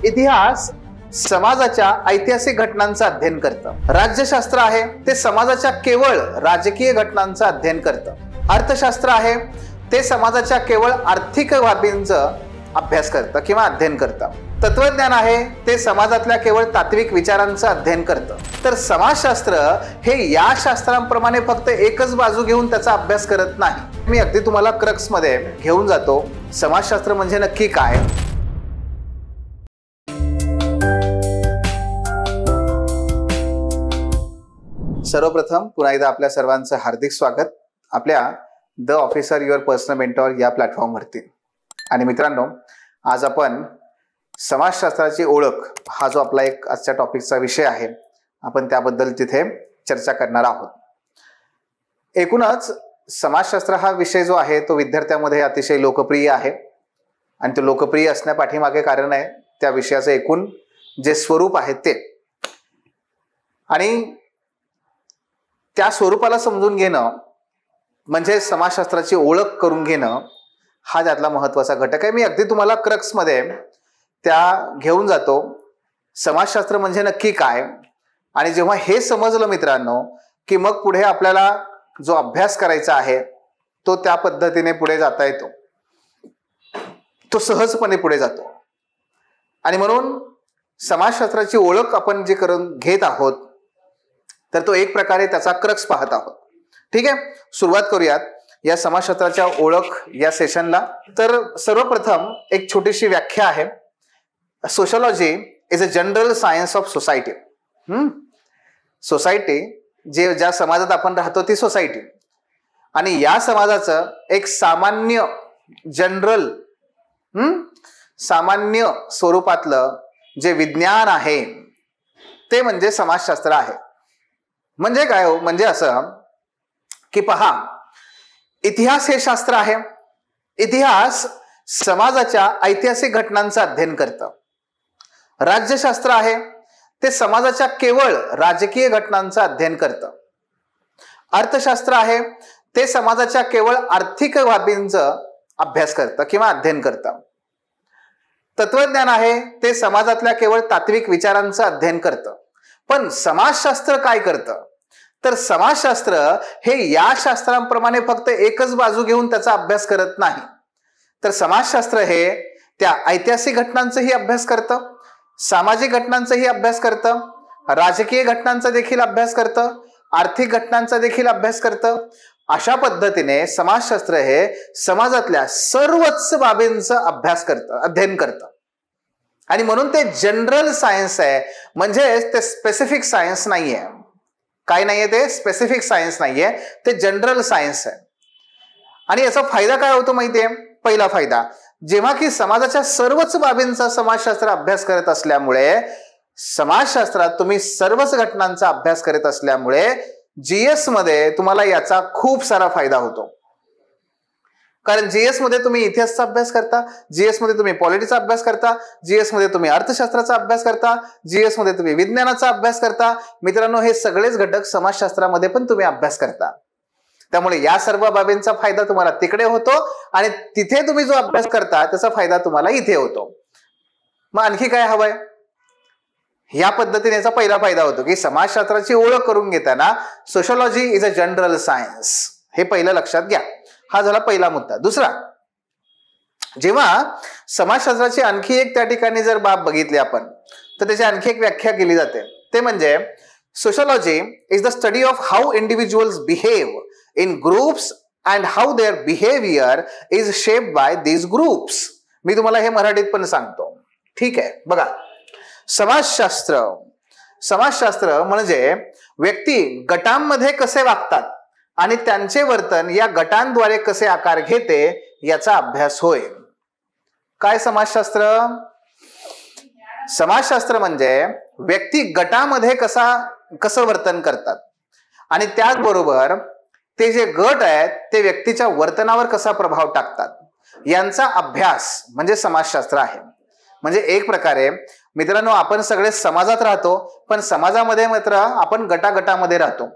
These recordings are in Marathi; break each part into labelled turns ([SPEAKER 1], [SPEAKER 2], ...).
[SPEAKER 1] इतिहास समाजाच्या ऐतिहासिक घटनांचं अध्ययन करतं. राज्यशास्त्र आहे ते समाजाच्या केवळ राजकीय घटनांचं अध्ययन करतं. अर्थशास्त्र आहे ते समाजाच्या केवळ आर्थिक बाबींचं अभ्यास करतं किंवा अध्ययन करतं. तत्वज्ञान आहे ते समाजातल्या केवळ तात्विक विचारांचं अध्ययन करतं. तर समाजशास्त्र हे या शास्त्रांप्रमाणे फक्त एकच बाजू घेऊन त्याचा अभ्यास करत नाही. मी अगदी तुम्हाला क्रक्स मध्ये घेऊन जातो. समाजशास्त्र म्हणजे नक्की काय? सर्वप्रथम पुन्हा एकदा आपल्या सर्वांचं हार्दिक स्वागत आपल्या the officer your personal mentor या प्लॅटफॉर्मवरती. आणि मित्रांनो, आज आपण समाजशास्त्राची ओळख हा जो आपला एक आजच्या टॉपिकचा विषय आहे, आपण त्याबद्दल तिथे चर्चा करणार आहोत. एकूणच समाजशास्त्र हा विषय जो आहे तो विद्यार्थ्यांमध्ये अतिशय लोकप्रिय आहे आणि तो लोकप्रिय असण्यापाठीमागे कारण आहे त्या विषयाचं एकूण जे स्वरूप आहे ते, आणि त्या स्वरूपाला समजून घेणं म्हणजे समाजशास्त्राची ओळख करून घेणं हा त्यातला महत्वाचा घटक आहे. मी अगदी तुम्हाला क्रक्स मध्ये त्या घेऊन जातो. समाजशास्त्र म्हणजे नक्की काय, आणि जेव्हा हे समजलं मित्रांनो की मग पुढे आपल्याला जो अभ्यास करायचा आहे तो त्या पद्धतीने पुढे जाता येतो, तो सहजपणे पुढे जातो. आणि म्हणून समाजशास्त्राची ओळख आपण जे करून घेत आहोत तर तो एक प्रकारे त्याचा क्रक्स पाहत आहोत. ठीक आहे, सुरुवात करूयात या समाजशास्त्राच्या ओळख या सेशनला. तर सर्वप्रथम एक छोटीशी व्याख्या आहे. Sociology is a general science of society. Society जे ज्या समाजात आपण राहतो ती सोसायटी, आणि या समाजाचं एक सामान्य जनरल सामान्य स्वरूपातलं जे विज्ञान आहे ते म्हणजे समाजशास्त्र आहे. म्हणजे काय हो, म्हणजे असं की पहा, इतिहास हे शास्त्र आहे. इतिहास समाजाच्या ऐतिहासिक घटनांचं अध्ययन करतं. राज्यशास्त्र आहे ते समाजाच्या केवळ राजकीय घटनांचं अध्ययन करतं. अर्थशास्त्र आहे ते समाजाच्या केवळ आर्थिक बाबींचं अभ्यास करतं किंवा अध्ययन करतं. तत्वज्ञान आहे ते समाजातल्या केवळ तात्विक विचारांचं अध्ययन करतं. पण समाजशास्त्र काय करतं? तर समाजशास्त्र हे या शास्त्रांप्रमाणे फक्त एकच बाजू घेऊन त्याचा अभ्यास करत नाही. तर समाजशास्त्र हे त्या ऐतिहासिक घटनांचाही अभ्यास करतं, सामाजिक घटनांचाही अभ्यास करतं, राजकीय घटनांचा देखील अभ्यास करतं, आर्थिक घटनांचा देखील अभ्यास करतं. अशा पद्धतीने समाजशास्त्र हे समाजातल्या सर्वच बाबींचा अभ्यास करतं, अध्ययन करतं. आणि म्हणून ते जनरल सायन्स आहे, म्हणजे ते स्पेसिफिक सायन्स नाहीये. काय नाहीये? ते स्पेसिफिक सायन्स नाहीये, ते जनरल सायन्स आहे. आणि याचा फायदा काय होतो माहितीये? पहिला फायदा, जेव्हा की समाजाच्या सर्वच बाबींचा समाजशास्त्र अभ्यास करत असल्यामुळे, समाजशास्त्रात तुम्ही सर्वच घटनांचा अभ्यास करत असल्यामुळे जीएस मध्ये तुम्हाला याचा खूप सारा फायदा होतो. कारण जीएस मध्ये तुम्ही इतिहासाचा अभ्यास करता, जीएस मध्ये तुम्ही पॉलिटिक्सचा अभ्यास करता, जीएस मध्ये तुम्ही अर्थशास्त्राचा अभ्यास करता, जीएस मध्ये तुम्ही विज्ञानाचा अभ्यास करता. मित्रांनो, हे सगळेच घटक समाजशास्त्रामध्ये पण तुम्ही अभ्यास करता. त्यामुळे या सर्व बाबींचा फायदा तुम्हाला तिकडे होतो आणि तिथे तुम्ही जो अभ्यास करता त्याचा फायदा तुम्हाला इथे होतो. मग आणखी काय हवंय? या पद्धतीने याचा पहिला फायदा होतो की समाजशास्त्राची ओळख करून घेताना sociology is a general science, हे पहिलं लक्षात घ्या. हा झाला पहिला मुद्दा. दुसरा, जेव्हा समाजशास्त्राची आणखी एक त्या ठिकाणी जर बाब बघितली आपण तर त्याची आणखी एक व्याख्या केली जाते. ते म्हणजे sociology is the study of how individuals behave in groups and how their behaviour is shaped by these groups. मी तुम्हाला हे मराठीत पण सांगतो. ठीक आहे, बघा, समाजशास्त्र म्हणजे व्यक्ती गटांमध्ये कसे वागतात आणि त्यांचे वर्तन या गटांद्वारे कसे आकार घेते याचा अभ्यास होय. काय समाजशास्त्र? समाजशास्त्र म्हणजे व्यक्ती गटामध्ये कसं वर्तन करतात आणि त्याचबरोबर ते जे गट आहेत ते व्यक्तीच्या वर्तनावर कसा प्रभाव टाकतात यांचा अभ्यास म्हणजे समाजशास्त्र आहे. म्हणजे एक प्रकारे मित्रांनो, आपण सगळे समाजात राहतो, पण समाजामध्ये मात्र आपण गटागटामध्ये राहतो.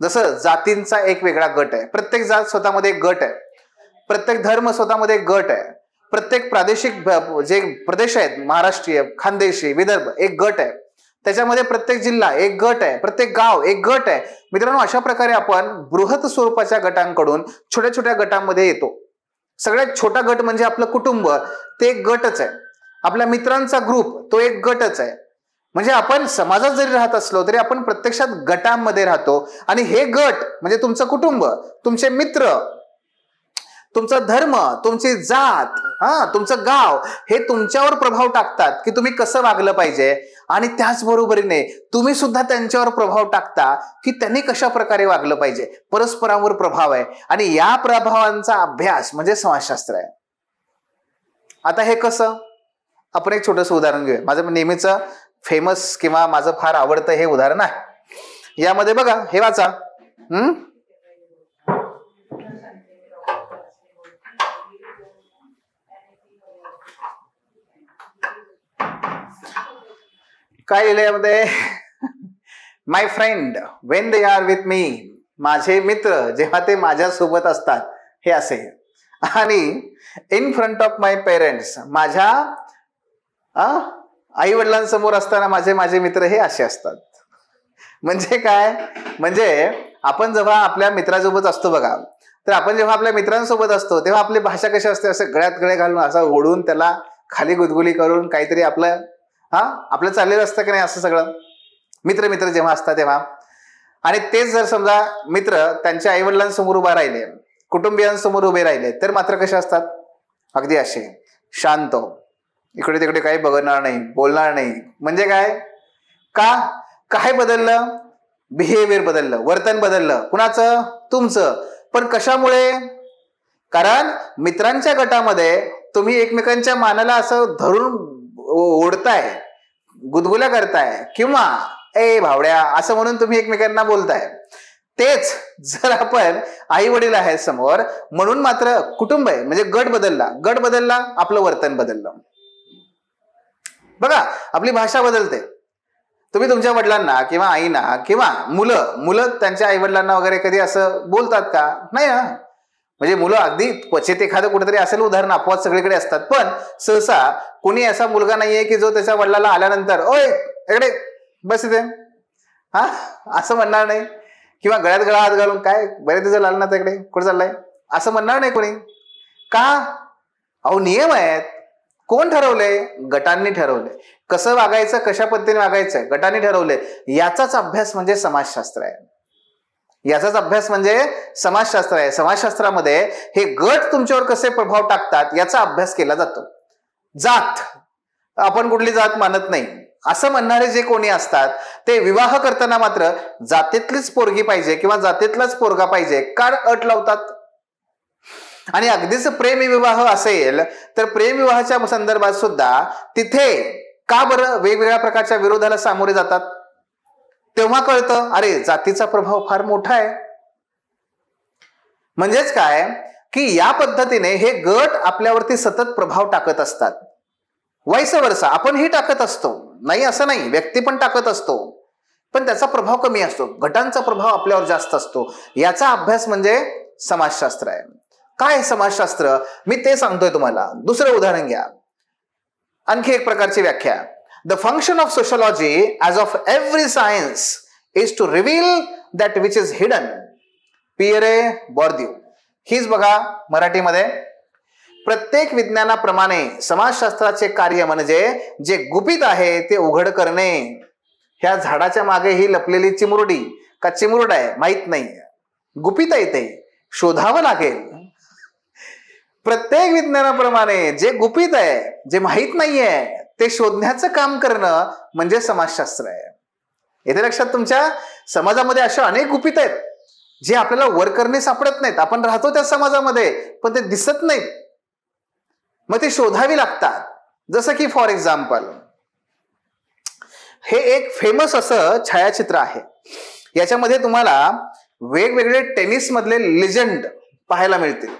[SPEAKER 1] जसं जातींचा एक वेगळा गट आहे, प्रत्येक जात स्वतःमध्ये एक गट आहे, प्रत्येक धर्म स्वतःमध्ये एक गट आहे, प्रत्येक प्रादेशिक जे प्रदेश आहेत, महाराष्ट्रीय, खानदेशी, विदर्भ एक गट आहे, त्याच्यामध्ये प्रत्येक जिल्हा एक गट आहे, प्रत्येक गाव एक गट आहे. मित्रांनो, अशा प्रकारे आपण बृहत स्वरूपाच्या गटांकडून छोट्या छोट्या गटांमध्ये येतो. सगळ्यात छोटा गट म्हणजे आपलं कुटुंब, ते एक गटच आहे. आपल्या मित्रांचा ग्रुप तो एक गटच आहे. म्हणजे आपण समाजात जरी राहत असलो तरी आपण प्रत्यक्षात गटांमध्ये राहतो. आणि हे गट म्हणजे तुमचं कुटुंब, तुमचे मित्र, तुमचा धर्म, तुमची जात, तुमचं गाव, हे तुमच्यावर प्रभाव टाकतात की तुम्ही कसं वागलं पाहिजे. आणि त्याचबरोबरीने तुम्ही सुद्धा त्यांच्यावर प्रभाव टाकता की त्यांनी कशा प्रकारे वागलं पाहिजे. परस्परांवर प्रभाव आहे आणि या प्रभावांचा अभ्यास म्हणजे समाजशास्त्र आहे. आता हे कसं, आपण एक छोटंसं उदाहरण घेऊया. माझं नेहमीच फेमस किंवा माझं फार आवडतं हे उदाहरण आहे. यामध्ये बघा, हे वाचा. काय लिहिलंय यामध्ये? My friend when they are with me. माझे मित्र जेव्हा ते माझ्यासोबत असतात, हे असे. आणि in front of my parents, माझ्या आई वडिलांसमोर असताना माझे मित्र हे असे असतात. म्हणजे काय, म्हणजे आपण जेव्हा आपल्या मित्रासोबत असतो बघा, तर आपण जेव्हा आपल्या मित्रांसोबत असतो तेव्हा आपली भाषा कशी असते, असं गळ्यात गळे घालून, असं ओढून त्याला खाली गुदगुली करून काहीतरी आपलं चाललेलं असतं की नाही, असं सगळं मित्र जेव्हा असतात तेव्हा. आणि तेच जर समजा मित्र त्यांच्या आईवडिलांसमोर उभा राहिले, कुटुंबियांसमोर उभे राहिले, तर मात्र कसे असतात? अगदी असे शांत, इकडे तिकडे काही बघणार नाही, बोलणार नाही. म्हणजे काय बदललं? बिहेवियर बदललं, वर्तन बदललं. कुणाचं? तुमचं. पण कशामुळे? कारण मित्रांच्या गटामध्ये तुम्ही एकमेकांच्या मानाला असं धरून ओढताय, गुदगुल्या करताय, किंवा ए भावड्या असं म्हणून तुम्ही एकमेकांना बोलताय. तेच जर आपण आई वडील आहेत समोर म्हणून मात्र कुटुंब आहे, म्हणजे गट बदलला, आपलं वर्तन बदललं. बघा, आपली भाषा बदलते. तुम्ही तुमच्या वडिलांना किंवा आईना किंवा मुलं त्यांच्या आई वडिलांना वगैरे कधी असं बोलतात का? नाही ना. म्हणजे मुलं अगदी क्वचित एखादं कुठेतरी असेल उदाहरण, अपवाद सगळीकडे असतात, पण सहसा कोणी असा मुलगा नाहीये की जो त्याच्या वडिलाला आल्यानंतर ओय इकडे बस इथे असं म्हणणार नाही, किंवा गळ्यात गळा हात घालून काय बरे तुझं लाल ना तिकडे कुठे चाललाय असं म्हणणार नाही कोणी. का? अहो नियम आहेत. कोण ठरवलंय? गटांनी ठरवलंय. कसं वागायचं, कशा पद्धतीने वागायचं गटांनी ठरवलंय. याचाच अभ्यास म्हणजे समाजशास्त्र आहे. समाजशास्त्रामध्ये हे गट तुमच्यावर कसे प्रभाव टाकतात याचा अभ्यास केला जातो. जात, आपण कुठली जात मानत नाही असं म्हणणारे जे कोणी असतात ते विवाह करताना मात्र जातीतलीच पोरगी पाहिजे किंवा जातीतलाच पोरगा पाहिजे का अट लावतात. आणि अगदीच प्रेमविवाह असेल तर प्रेमविवाहाच्या संदर्भात सुद्धा तिथे का बरं वेगवेगळ्या प्रकारच्या विरोधाला सामोरे जातात? तेव्हा कळतं अरे जातीचा प्रभाव फार मोठा आहे. म्हणजेच काय की या पद्धतीने हे गट आपल्यावरती सतत प्रभाव टाकत असतात. वाईस वर्सा आपणही टाकत असतो, नाही असं नाही, व्यक्ती पण टाकत असतो, पण त्याचा प्रभाव कमी असतो. गटांचा प्रभाव आपल्यावर जास्त असतो. याचा अभ्यास म्हणजे समाजशास्त्र आहे. काय समाजशास्त्र? मी ते सांगतोय तुम्हाला. दुसरं उदाहरण घ्या. आणखी एक प्रकारची व्याख्या. The function of sociology as of every science is to reveal that which is hidden. Pierre Bourdieu. हीच बघा मराठीमध्ये. प्रत्येक विज्ञानाप्रमाणे समाजशास्त्राचे कार्य म्हणजे जे गुपित आहे ते उघड करणे. ह्या झाडाच्या मागे ही लपलेली चिमुरडी का चिमुरड आहे माहित नाही, गुपित आहे ते शोधावं लागेल. प्रत्येक विज्ञानाप्रमाणे जे गुपित आहे, जे माहित नाहीये ते शोधण्याचं काम करणं म्हणजे समाजशास्त्र आहे. येथे लक्षात, तुमच्या समाजामध्ये अशा अनेक गुपित आहेत जे आपल्याला वर करणे सापडत नाहीत. आपण राहतो त्या समाजामध्ये पण ते दिसत नाहीत, मग ते शोधावी लागतात. जसं की फॉर एक्झाम्पल हे एक फेमस असं छायाचित्र आहे. याच्यामध्ये तुम्हाला वेगवेगळे टेनिस मधले लेजंड पाहायला मिळतील.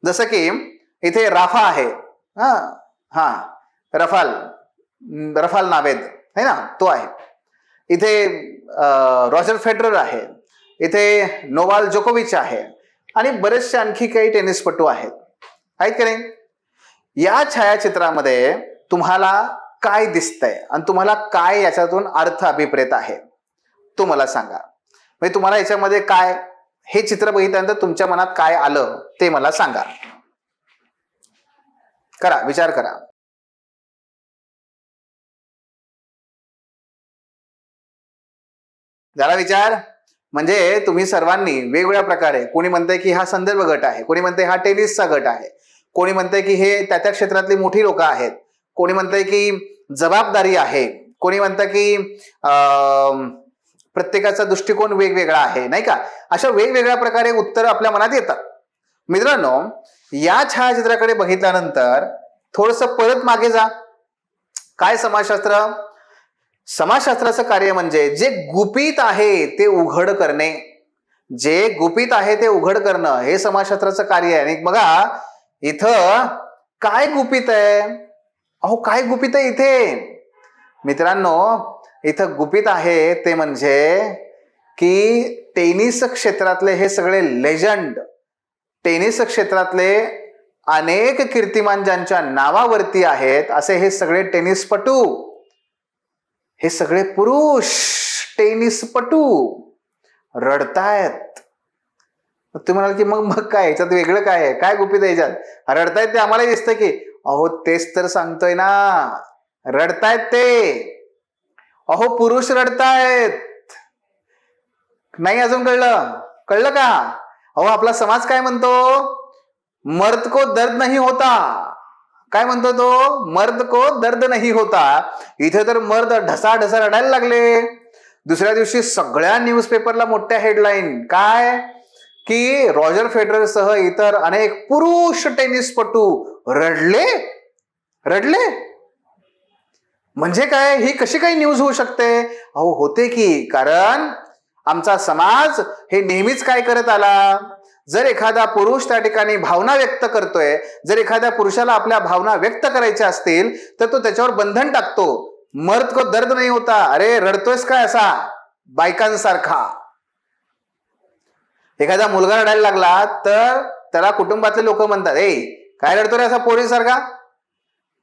[SPEAKER 1] जसं की इथे राफा आहे, रफाल नावेद है ना, तो आहे. इथे रॉजर फेडरर आहे, इथे नोवाल जोकोविच आहे आणि बरेचसे आणखी काही टेनिसपटू आहेत का नाही. या छायाचित्रामध्ये तुम्हाला काय दिसतंय आणि तुम्हाला काय याच्यातून अर्थ अभिप्रेत आहे तो मला सांगा. म्हणजे तुम्हाला याच्यामध्ये काय, हे चित्र बघितल्यानंतर तुमच्या मनात काय आलं ते मला सांगा. करा, विचार करा. झाला विचार? म्हणजे तुम्ही सर्वांनी वेगवेगळ्या प्रकारे, कोणी म्हणतंय की हा संदर्भ गट आहे, कोणी म्हणतंय हा टेनिसचा गट आहे, कोणी म्हणतंय की हे त्या त्या क्षेत्रातली मोठी लोक आहेत, कोणी म्हणतंय की जबाबदारी आहे, कोणी म्हणतं की प्रत्येकाचा दृष्टिकोन वेगवेगळा आहे, नाही का? अशा वेगवेगळ्या प्रकारे उत्तर आपल्या मनात येतात. मित्रांनो, या छायाचित्राकडे बघितल्यानंतर थोडस परत मागे जा. काय समाजशास्त्र? समाजशास्त्राचं कार्य म्हणजे जे गुपित आहे ते उघड करणे. जे गुपित आहे ते उघड करणं हे समाजशास्त्राचं कार्य आहे. आणि बघा इथं काय गुपित आहे? अहो काय गुपित आहे इथे? मित्रांनो, इथं गुपित आहे ते म्हणजे की टेनिस क्षेत्रातले हे सगळे लेजंड, टेनिस क्षेत्रातले अनेक कीर्तिमान ज्यांच्या नावावरती आहेत असे हे सगळे टेनिसपटू, हे सगळे पुरुष टेनिसपटू रडतायत. तुम्ही म्हणाल की मग काय याच्यात वेगळं काय आहे? काय गुपित आहे याच्यात? रडतायत ते आम्हाला दिसतं की. अहो तेच तर सांगतोय ना, रडतायत ते. अहो पुरुष रडतायत. नाही अजून कळलं? कळलं का? अहो आपला समाज काय म्हणतो? मर्द को दर्द नहीं होता. काय म्हणतो तो? मर्द को दर्द नहीं होता. इथे तर मर्द ढसा ढसा रडायला लागले. दुसऱ्या दिवशी सगळ्या न्यूजपेपरला मोठ्या हेडलाईन काय की रॉजर फेडरर सह इतर अनेक पुरुष टेनिसपटू रडले. रडले म्हणजे काय? ही कशी काही न्यूज होऊ शकते? अहो होते की, कारण आमचा समाज हे नेहमीच काय करत आला, जर एखादा पुरुष त्या ठिकाणी भावना व्यक्त करतोय, जर एखाद्या पुरुषाला आपल्या भावना व्यक्त करायच्या असतील तर तो त्याच्यावर बंधन टाकतो. मर्द को दर्द नाही होता. अरे रडतोयस काय असा बायकांसारखा? एखादा मुलगा रडायला लागला तर त्याला कुटुंबातले लोक म्हणतात, ए काय रडतो रे असा पोरीसारखा?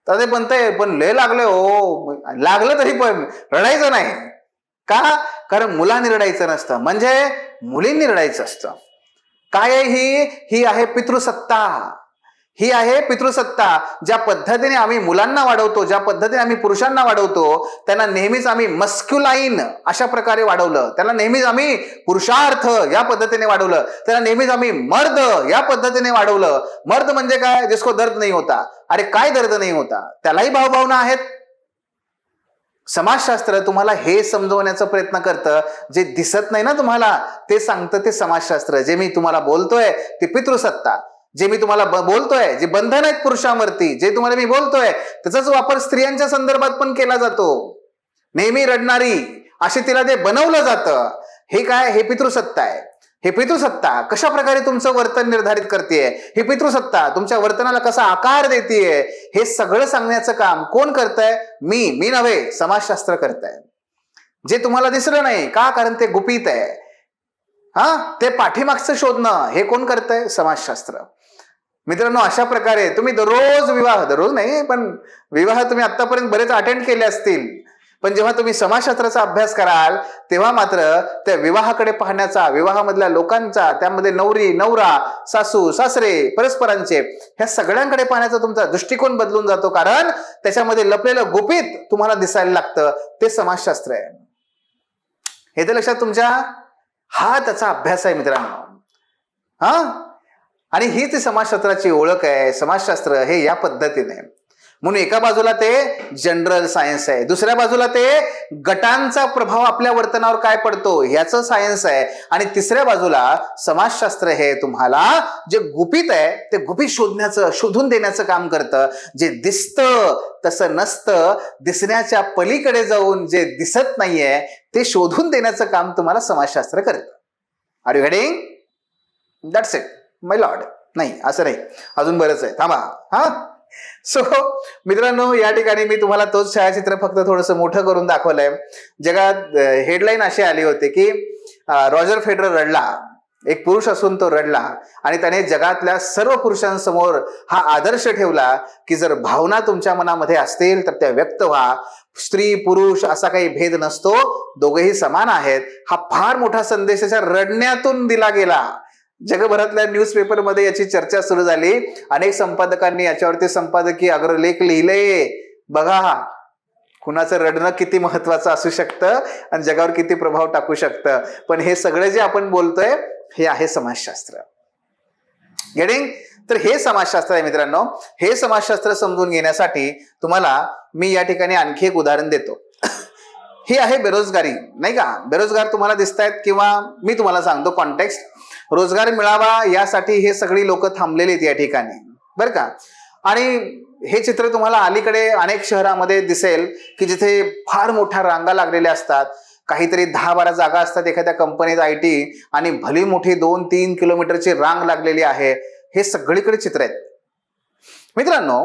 [SPEAKER 1] तर ते म्हणतंय पण लय लागले हो. लागलं तरी पण रडायचं नाही का? कारण मुलांनी रडायचं नसतं, म्हणजे मुलींनी रडायचं असतं. काय आहे ही आहे पितृसत्ता. ही आहे पितृसत्ता. ज्या पद्धतीने आम्ही मुलांना वाढवतो, ज्या पद्धतीने आम्ही पुरुषांना वाढवतो, त्यांना नेहमीच आम्ही मस्क्युलाइन अशा प्रकारे वाढवलं. त्यांना नेहमीच आम्ही पुरुषार्थ या पद्धतीने वाढवलं. त्यांना नेहमीच आम्ही मर्द या पद्धतीने वाढवलं. मर्द म्हणजे काय? जिसको दर्द नाही होता. अरे काय दर्द नाही होता? त्यालाही भावभावना आहेत. समाजशास्त्र तुम्हाला हे समजवण्याचा प्रयत्न करतं. जे दिसत नाही ना तुम्हाला ते सांगतं ते समाजशास्त्र. जे मी तुम्हाला बोलतोय ते पितृसत्ता. जे मी तुम्हाला बोलतोय, जे बंधन आहेत पुरुषांवरती, जे तुम्हाला मी बोलतोय त्याचाच वापर स्त्रियांच्या संदर्भात पण केला जातो. नेहमी रडणारी असे तिला ते बनवलं जातं. हे काय? हे पितृसत्ता आहे. हे पितृसत्ता कशा प्रकारे तुमचं वर्तन निर्धारित करतेय, हे पितृसत्ता तुमच्या वर्तनाला कसा आकार देतेय, हे सगळं सांगण्याचं काम कोण करतंय? मी नव्हे, समाजशास्त्र करताय. जे तुम्हाला दिसलं नाही का? कारण ते गुपित आहे. ते पाठीमागचं शोधणं हे कोण करतंय? समाजशास्त्र. मित्रांनो, अशा प्रकारे तुम्ही दररोज विवाह, दररोज नाही पण विवाह तुम्ही आतापर्यंत बरेच अटेंड केले असतील, पण जेव्हा तुम्ही समाजशास्त्राचा अभ्यास कराल तेव्हा मात्र त्या विवाहाकडे पाहण्याचा, विवाहामधल्या लोकांचा, त्यामध्ये नवरी नवरा, सासू सासरे, परस्परांचे, ह्या सगळ्यांकडे पाहण्याचा तुमचा दृष्टिकोन बदलून जातो. कारण त्याच्यामध्ये लपलेलं गुपित तुम्हाला दिसायला लागतं. ते समाजशास्त्र आहे. हे तर लक्षात तुमच्या. हा त्याचा अभ्यास आहे मित्रांनो. आणि हीच समाजशास्त्राची ओळख आहे. समाजशास्त्र हे या पद्धतीने. म्हणून एका बाजूला ते जनरल सायन्स आहे, दुसऱ्या बाजूला ते गटांचा प्रभाव आपल्या वर्तनावर काय पडतो ह्याचं सायन्स आहे, आणि तिसऱ्या बाजूला समाजशास्त्र हे तुम्हाला जे गुपित आहे ते गुपित शोधण्याचं, शोधून देण्याचं काम करतं. जे दिसतं तसं नसतं, दिसण्याच्या पलीकडे जाऊन जे दिसत नाहीये ते शोधून देण्याचं काम तुम्हाला समाजशास्त्र करतं. Are you getting? That's it my lord. नाही असं नाही, अजून बरंच आहे, थांबा. सो मित्रांनो, या ठिकाणी मी तुम्हाला तोच छायाचित्र फक्त थोडंसं मोठं करून दाखवलंय. जगात हेडलाईन अशी आली होती की रॉजर फेडरर रडला. एक पुरुष असून तो रडला आणि त्याने जगातल्या सर्व पुरुषांसमोर हा आदर्श ठेवला की जर भावना तुमच्या मनामध्ये असतील तर त्या व्यक्त व्हा. स्त्री पुरुष असा काही भेद नसतो, दोघेही समान आहेत. हा फार मोठा संदेश त्याच्या रडण्यातून दिला गेला. जगभरातल्या न्यूजपेपरमध्ये याची चर्चा सुरू झाली. अनेक संपादकांनी याच्यावरती संपादकीय अग्रलेख लिहिले. बघा कुणाचं रडणं किती महत्वाचं असू शकतं आणि जगावर किती प्रभाव टाकू शकतं. पण हे सगळं जे आपण बोलतोय हे आहे समाजशास्त्र. गेटिंग? तर हे समाजशास्त्र आहे मित्रांनो. हे समाजशास्त्र समजून घेण्यासाठी तुम्हाला मी या ठिकाणी आणखी एक उदाहरण देतो. हे आहे बेरोजगारी, नाही का? बेरोजगार तुम्हाला दिसत आहेत किंवा मी तुम्हाला सांगतो कॉन्टेक्स्ट. रोजगार मिळावा यासाठी हे सगळी लोक थांबलेली आहेत या ठिकाणी, बरं का? आणि हे चित्र तुम्हाला अलीकडे अनेक शहरामध्ये दिसेल की जिथे फार मोठ्या रांगा लागलेल्या असतात. काहीतरी 10-12 जागा असतात एखाद्या कंपनीत IT आणि भली मोठी 2-3 किलोमीटरची रांग लागलेली आहे. हे सगळीकडे चित्र आहेत. मित्रांनो,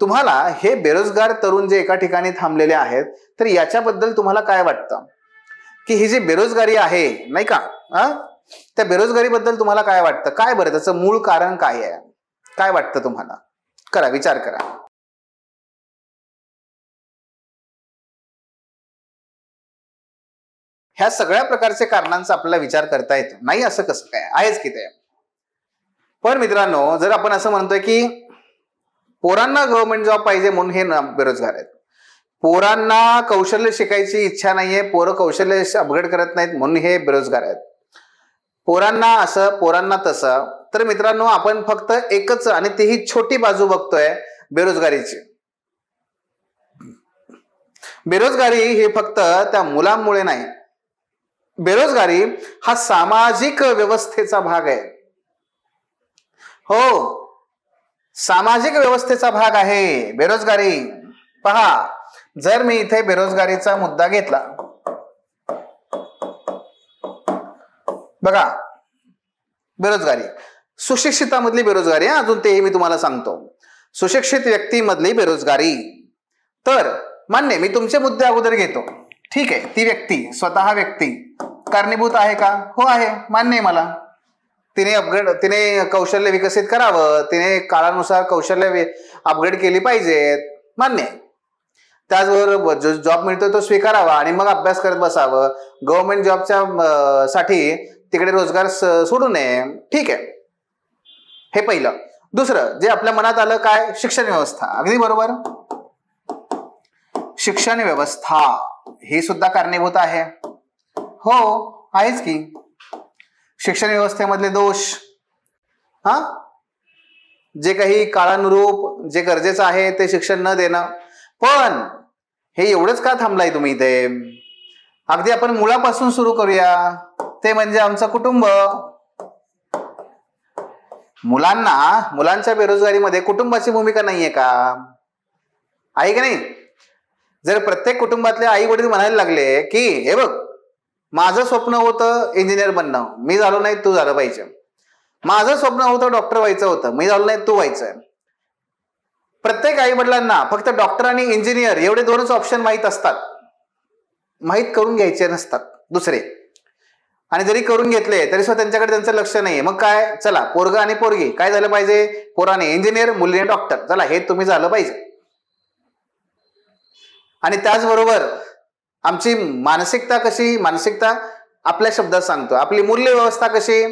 [SPEAKER 1] तुम्हाला हे बेरोजगार तरुण जे एका ठिकाणी थांबलेले आहेत तर याच्याबद्दल तुम्हाला काय वाटतं की ही जी बेरोजगारी आहे, नाही का, त्या बेरोजगारीबद्दल तुम्हाला काय वाटतं? काय बरं त्याचं मूळ कारण काय आहे? काय वाटतं तुम्हाला? करा, विचार करा. ह्या सगळ्या प्रकारच्या कारणांचा आपल्याला विचार करता येतो, नाही असं कसं काय? आहेच की ते. पण मित्रांनो, जर आपण असं म्हणतोय की पोरांना गव्हर्नमेंट जॉब पाहिजे म्हणून हे बेरोजगार आहेत, पोरांना कौशल्य शिकायची इच्छा नाहीये, पोरं कौशल्य अपग्रेड करत नाहीत म्हणून हे बेरोजगार आहेत, पोरांना असं पोरांना तसं, तर मित्रांनो आपण फक्त एकच आणि तीही छोटी बाजू बघतोय बेरोजगारीची. बेरोजगारी ही फक्त त्या मुलांमुळे नाही, बेरोजगारी हा सामाजिक व्यवस्थेचा भाग आहे. हो, सामाजिक व्यवस्थेचा भाग आहे बेरोजगारी. पहा, जर मी इथे बेरोजगारीचा मुद्दा घेतला, बघा बेरोजगारी, सुशिक्षितामधली बेरोजगारी, अजून तेही मी तुम्हाला सांगतो. सुशिक्षित व्यक्तीमधली बेरोजगारी, तर मान्य मी तुमचे मुद्दे अगोदर घेतो, ठीक आहे. ती व्यक्ती, स्वतः व्यक्ती कारणीभूत आहे का? हो आहे, मान्य आहे मला. तिने कौशल्य विकसित करावं, तिने काळानुसार कौशल्य अपग्रेड केली पाहिजेत, मान्य आहे. त्याचबरोबर जो जॉब मिळतो तो स्वीकारावा आणि मग अभ्यास करत बसावं. गव्हर्नमेंट जॉबच्या साठी तिकडे रोजगार सोडू नये, ठीक आहे. हे पहिलं. दुसरं जे आपल्या मनात आलं काय? शिक्षण व्यवस्था. अगदी बरोबर, शिक्षण व्यवस्था ही सुद्धा कारणीभूत आहे. हो आहेच की. शिक्षण व्यवस्थेमधले दोष, जे काही काळानुरूप जे गरजेचं आहे ते शिक्षण न देणं. पण हे एवढंच का थांबलाय तुम्ही इथे? अगदी आपण मुळापासून सुरू करूया, ते म्हणजे आमचं कुटुंब. मुलांच्या बेरोजगारीमध्ये कुटुंबाची भूमिका नाहीये का? आहे की नाही? जर प्रत्येक कुटुंबातले आई वडील म्हणायला लागले की हे बघ, माझं स्वप्न होतं इंजिनियर बनणं, मी झालो नाही, तू झालं पाहिजे. माझं स्वप्न होतं डॉक्टर व्हायचं होतं, मी झालो नाही, तू व्हायचंय. प्रत्येक आई वडिलांना फक्त डॉक्टर आणि इंजिनियर एवढे दोनच ऑप्शन माहीत असतात, माहीत करून घ्यायचे नसतात दुसरे. आणि जरी करून घेतले तरी सुद्धा त्यांच्याकडे त्यांचं लक्ष नाहीये. मग काय, चला पोरगा आणि पोरगी काय झालं पाहिजे? पोराने इंजिनियर, मुलीने डॉक्टर, चला हे तुम्ही झालं पाहिजे. आणि त्याचबरोबर आमची मानसिकता कशी? मानसिकता आपल्या शब्दात सांगतो. आपली मूल्य व्यवस्था कशी?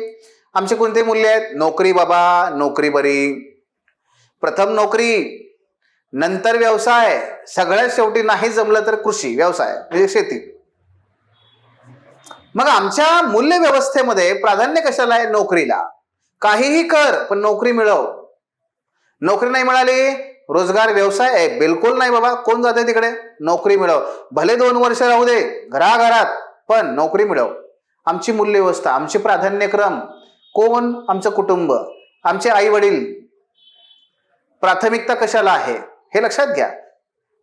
[SPEAKER 1] आमची कोणती मूल्य आहेत? नोकरी बाबा, नोकरी बरी, प्रथम नोकरी, नंतर व्यवसाय, सगळ्यात शेवटी नाही जमलं तर कृषी व्यवसाय म्हणजे शेती. मग आमच्या मूल्य व्यवस्थेमध्ये प्राधान्य कशाला आहे? नोकरीला. काहीही कर पण नोकरी मिळव. नोकरी नाही मिळाली, रोजगार व्यवसाय आहे, बिलकुल नाही बाबा. कोण जाते तिकडे? नोकरी मिळव. भले 2 वर्ष राहू दे घराघरात, पण नोकरी मिळव. आमची मूल्य व्यवस्था, आमची प्राधान्यक्रम कोण? आमचं कुटुंब, आमचे आई वडील. प्राथमिकता कशाला आहे हे लक्षात घ्या.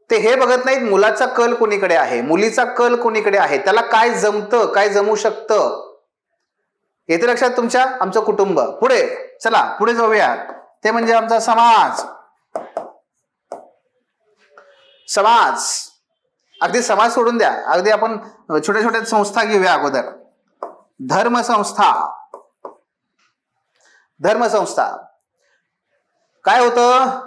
[SPEAKER 1] ते हे बघत नाहीत मुलाचा कल कोणीकडे आहे, मुलीचा कल कोणीकडे आहे, त्याला काय जमतं, काय जमू शकतं, येते लक्षात तुमच्या? आमचं कुटुंब. पुढे चला, पुढे जाऊया. ते म्हणजे आमचा समाज. समाज, अगदी समाज सोडून द्या, अगदी आपण छोट्या छोट्या संस्था घेऊया अगोदर. धर्मसंस्था, धर्मसंस्था. काय होतं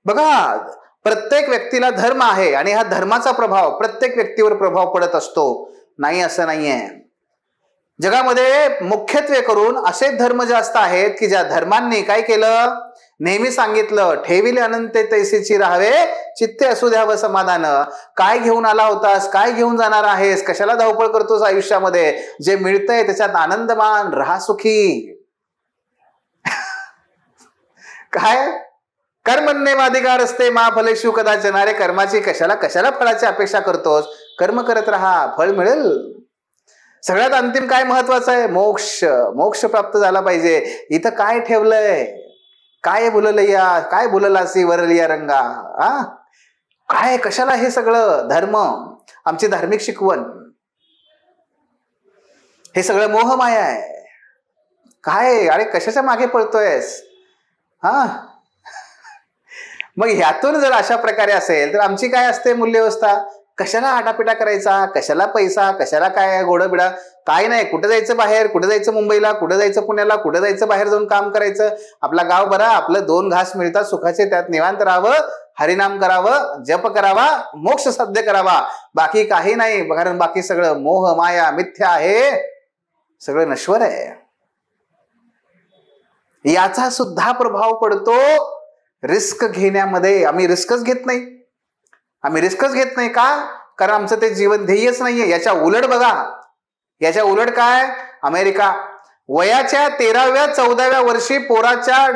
[SPEAKER 1] बघा, प्रत्येक व्यक्तीला धर्म आहे आणि हा धर्माचा प्रभाव प्रत्येक व्यक्तीवर प्रभाव पडत असतो, नाही असं नाहीये. जगामध्ये मुख्यत्वे करून असे धर्म जास्त आहेत की ज्या धर्मांनी काय केलं, नेहमी सांगितलं, ठेविले अनंते तैसीची राहावे चित्ते असू द्यावं समाधान. काय घेऊन आला होतास, काय घेऊन जाणार आहेस, कशाला धावपळ करतोस आयुष्यामध्ये, जे मिळतंय त्याच्यात आनंद मान, राहा सुखी. काय कर्मण्येवाधिकार असते मा फलेषु कदाचन. अरे कर्माची कशाला फळाची अपेक्षा करतोस, कर्म करत राहा, फळ मिळेल. सगळ्यात अंतिम काय महत्वाचं आहे, मोक्ष प्राप्त झाला पाहिजे. इथं काय ठेवलंय, काय बोललया, काय बोललासी वरलिया रंगा, काय कशाला हे सगळं धर्म, आमची धार्मिक शिकवण, हे सगळं मोहमाया आहे. काय अरे कशाच्या मागे पळतोयस. मग ह्यातून जर अशा प्रकारे असेल तर आमची काय असते मूल्यवस्था, कशाला आटापिटा करायचा, कशाला पैसा, कशाला काय गोडबिडा, काय नाही. कुठं जायचं बाहेर, कुठं जायचं मुंबईला, कुठं जायचं पुण्याला, कुठं जायचं बाहेर जाऊन काम करायचं, आपला गाव बरा, आपलं 2 घास मिळतात सुखाचे, त्यात निवांत राहावं, हरिनाम करावं, जप करावा, मोक्ष साध्य करावा, बाकी काही नाही. कारण बाकी सगळं मोह माया मिथ्या आहे, सगळं नश्वर आहे. याचा सुद्धा प्रभाव पडतो रिस्क घेण्यामध्ये. आम्ही रिस्कच घेत नाही. का? कारण आमचं ते जीवन ध्येयच नाहीये. याच्या उलट बघा, याच्या उलट काय, अमेरिका वयाच्या 13व्या 14व्या वर्षी पोराच्या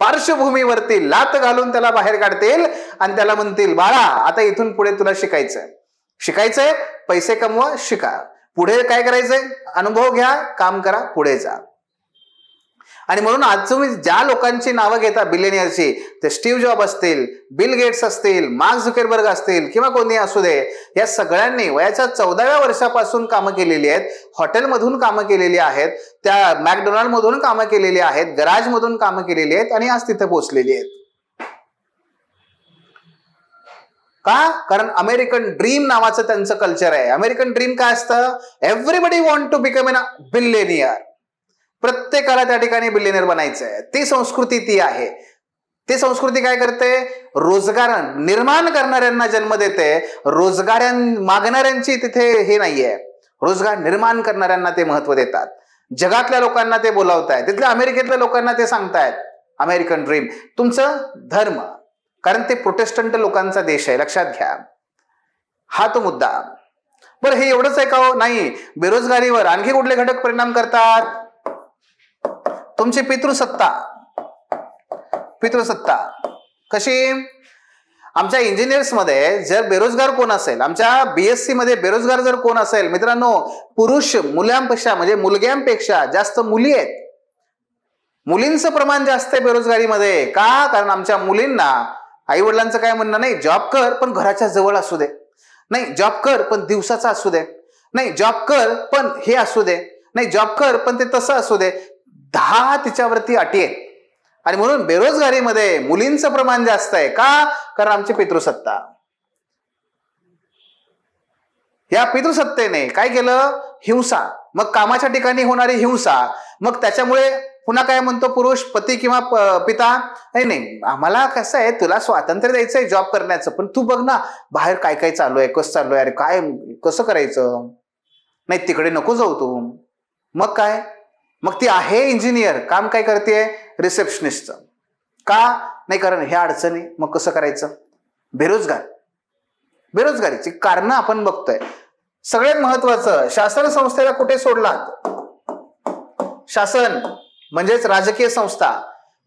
[SPEAKER 1] पार्श्वभूमीवरती लात घालून त्याला बाहेर काढतील आणि त्याला म्हणतील, बाळा आता इथून पुढे तुला शिकायचंय, पैसे कमवा, शिका, पुढे काय करायचंय, अनुभव घ्या, काम करा, पुढे जा. आणि म्हणून आज तुम्ही ज्या लोकांची नावं घेता बिलियनियरची, ते स्टीव्ह जॉब असतील, बिल गेट्स असतील, मार्क झुकरबर्ग असतील किंवा कोणी असू दे, या सगळ्यांनी वयाच्या 14व्या वर्षापासून कामं केलेली आहेत. हॉटेलमधून कामं केलेली आहेत, त्या मॅकडोनाल्ड मधून कामं केलेली आहेत, गराज मधून कामं केलेली आहेत आणि आज तिथे पोहोचलेली आहेत. का? कारण अमेरिकन ड्रीम नावाचं त्यांचं कल्चर आहे. अमेरिकन ड्रीम काय असतं, everybody want to become an billionaire. प्रत्येकाला त्या ठिकाणी बिलियनर बनायचंय. ती संस्कृती ती आहे. ती संस्कृती काय करते, रोजगार निर्माण करणाऱ्यांना जन्म देते. रोजगार मागणाऱ्यांची तिथे हे नाहीये, रोजगार निर्माण करणाऱ्यांना ते महत्व देतात. जगातल्या लोकांना ते बोलावतायत, तिथल्या अमेरिकेतल्या लोकांना ते सांगतायत अमेरिकन ड्रीम, तुमचं धर्म. कारण ते प्रोटेस्टंट लोकांचा देश आहे, लक्षात घ्या. हा तो मुद्दा. बरं, हे एवढंच आहे का हो? नाही. बेरोजगारीवर आणखी कुठले घटक परिणाम करतात, तुमची पितृसत्ता. कशी? आमच्या इंजिनियर्स मध्ये जर बेरोजगार कोण असेल, आमच्या BSc मध्ये बेरोजगार जर कोण असेल, मित्रांनो, पुरुष मुलांपेक्षा म्हणजे मुलग्यांपेक्षा जास्त मुली आहेत. मुलींचं प्रमाण जास्त आहे बेरोजगारीमध्ये. का? कारण आमच्या मुलींना आई वडिलांचं काय म्हणणं, नाही जॉब कर पण घराच्या जवळ असू दे, नाही जॉब कर पण दिवसाचा असू दे, नाही जॉब कर पण हे असू दे, नाही जॉब कर पण ते तसं असू दे. 10 तिच्यावरती अटी आहेत. आणि म्हणून बेरोजगारीमध्ये मुलींचं प्रमाण जास्त आहे. का? कारण आमची पितृसत्ता. या पितृसत्तेने काय केलं, हिंसा. मग कामाच्या ठिकाणी होणारी हिंसा. मग त्याच्यामुळे पुन्हा काय म्हणतो पुरुष, पती किंवा पिता, नाही आम्हाला कसं आहे, तुला स्वातंत्र्य द्यायचंय जॉब करण्याचं, पण तू बघ ना बाहेर काय काय चालू आहे, कसं चालू आहे, अरे काय कसं करायचं, नाही तिकडे नको जाऊ तू. मग काय, मग ती आहे इंजिनियर, काम काय करते, रिसेप्शनिस्टचं. का? नाही कारण ह्या अडचणी, मग कसं करायचं. बेरोजगारीची कारणं आपण बघतोय. सगळ्यात महत्वाचं, शासन संस्थेला कुठे सोडलात. शासन म्हणजेच राजकीय संस्था.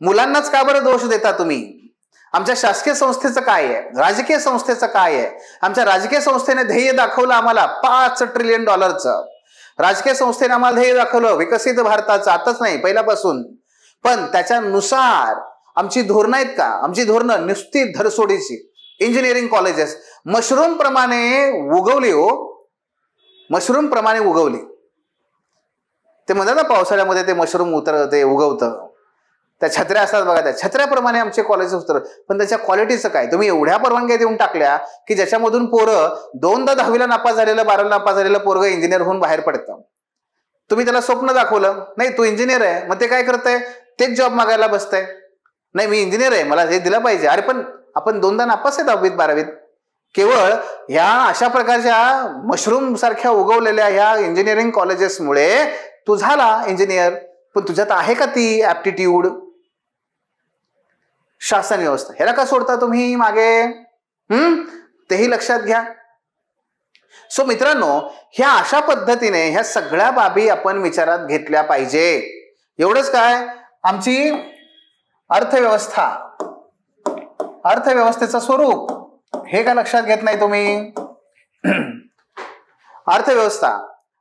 [SPEAKER 1] मुलांनाच का बरं दोष देता तुम्ही. आमच्या शासकीय संस्थेचं काय आहे, राजकीय संस्थेचं काय आहे. आमच्या राजकीय संस्थेने ध्येय दाखवलं आम्हाला $5 ट्रिलियन. राजकीय संस्थेने आम्हाला ध्येय दाखवलं विकसित भारताचं, आताच नाही पहिल्यापासून. पण त्याच्यानुसार आमची धोरणं आहेत का, आमची धोरणं नुसती धरसोडीची. इंजिनिअरिंग कॉलेजेस मशरूम प्रमाणे उगवली हो, मशरूम प्रमाणे उगवली. ते म्हणतात ना पावसाळ्यामध्ये ते मशरूम ते उगवतं, त्या छत्र्या असतात बघा, त्या छत्र्याप्रमाणे आमचे कॉलेज उतरत. पण त्याच्या क्वालिटीचं काय, तुम्ही एवढ्या परवानग्या देऊन टाकल्या की ज्याच्यामधून पोरं 2दा 10वीला नापास झालेलं, 12ला नापास झालेलं पोरग इंजिनियर होऊन बाहेर पडतं. तुम्ही त्याला स्वप्न दाखवलं, नाही तू इंजिनियर आहे, मग ते काय करतंय, तेच जॉब मागायला बसताय. नाही मी इंजिनियर आहे, मला हे दिलं पाहिजे. अरे पण आपण 2दा नापास आहे 10वीत 12वीत. केवळ ह्या अशा प्रकारच्या मशरूम सारख्या उगवलेल्या ह्या इंजिनिअरिंग कॉलेजेसमुळे तू झाला इंजिनियर, पण तुझ्यात आहे का ती ऍप्टिट्यूड? शासन व्यवस्था ह्याला का सोडता तुम्ही मागे? तेही लक्षात घ्या. सो मित्रांनो, ह्या अशा पद्धतीने ह्या सगळ्या बाबी आपण विचारात घेतल्या पाहिजे. एवढंच काय, आमची अर्थव्यवस्था, अर्थव्यवस्थेचं स्वरूप हे का लक्षात घेत नाही तुम्ही? अर्थव्यवस्था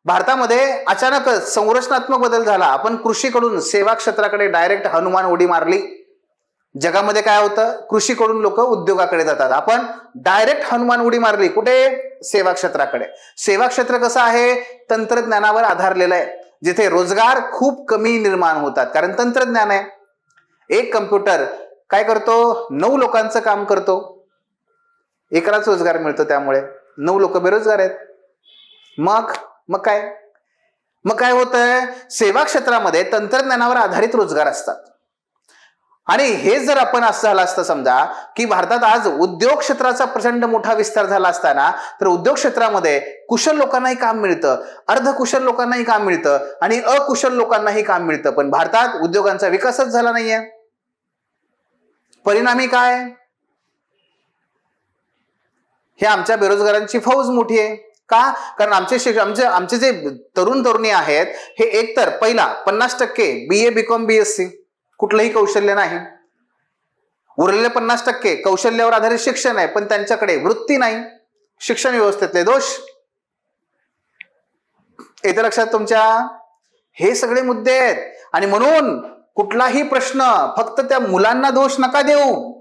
[SPEAKER 1] भारतामध्ये अचानकच संरचनात्मक बदल झाला. आपण कृषीकडून सेवा क्षेत्राकडे डायरेक्ट हनुमान उडी मारली. जगामध्ये काय होतं, कृषीकडून लोक उद्योगाकडे जातात. आपण डायरेक्ट हनुमान उडी मारली कुठे? सेवा क्षेत्राकडे. सेवा क्षेत्र कसं आहे? तंत्रज्ञानावर आधारलेलं आहे, जिथे रोजगार खूप कमी निर्माण होतात, कारण तंत्रज्ञान आहे. एक कम्प्युटर काय करतो? 9 लोकांचं काम करतो, एकलाच रोजगार मिळतो, त्यामुळे 9 लोक बेरोजगार आहेत. मग काय होतंय? सेवा क्षेत्रामध्ये तंत्रज्ञानावर आधारित रोजगार असतात. आणि हे जर आपण असं झालं असतं समजा की भारतात आज उद्योग क्षेत्राचा प्रचंड मोठा विस्तार झाला असताना, तर उद्योग क्षेत्रामध्ये कुशल लोकांनाही काम मिळतं, अर्धकुशल लोकांनाही काम मिळतं आणि अकुशल लोकांनाही काम मिळतं. पण भारतात उद्योगांचा विकासच झाला नाहीये. परिणामी काय? हे आमच्या बेरोजगारांची फौज मोठी आहे. का? कारण आमचे जे तरुण तरुणी आहेत हे एकतर पहिला 50% BA BCom BSc, कुठलंही कौशल्य नाही. उरलेले 50% कौशल्यावर आधारित शिक्षण आहे, पण त्यांच्याकडे वृत्ती नाही. शिक्षण व्यवस्थेतले दोष येते लक्षात तुमच्या. हे सगळे मुद्दे आहेत. आणि म्हणून कुठलाही प्रश्न फक्त त्या मुलांना दोष नका देऊ.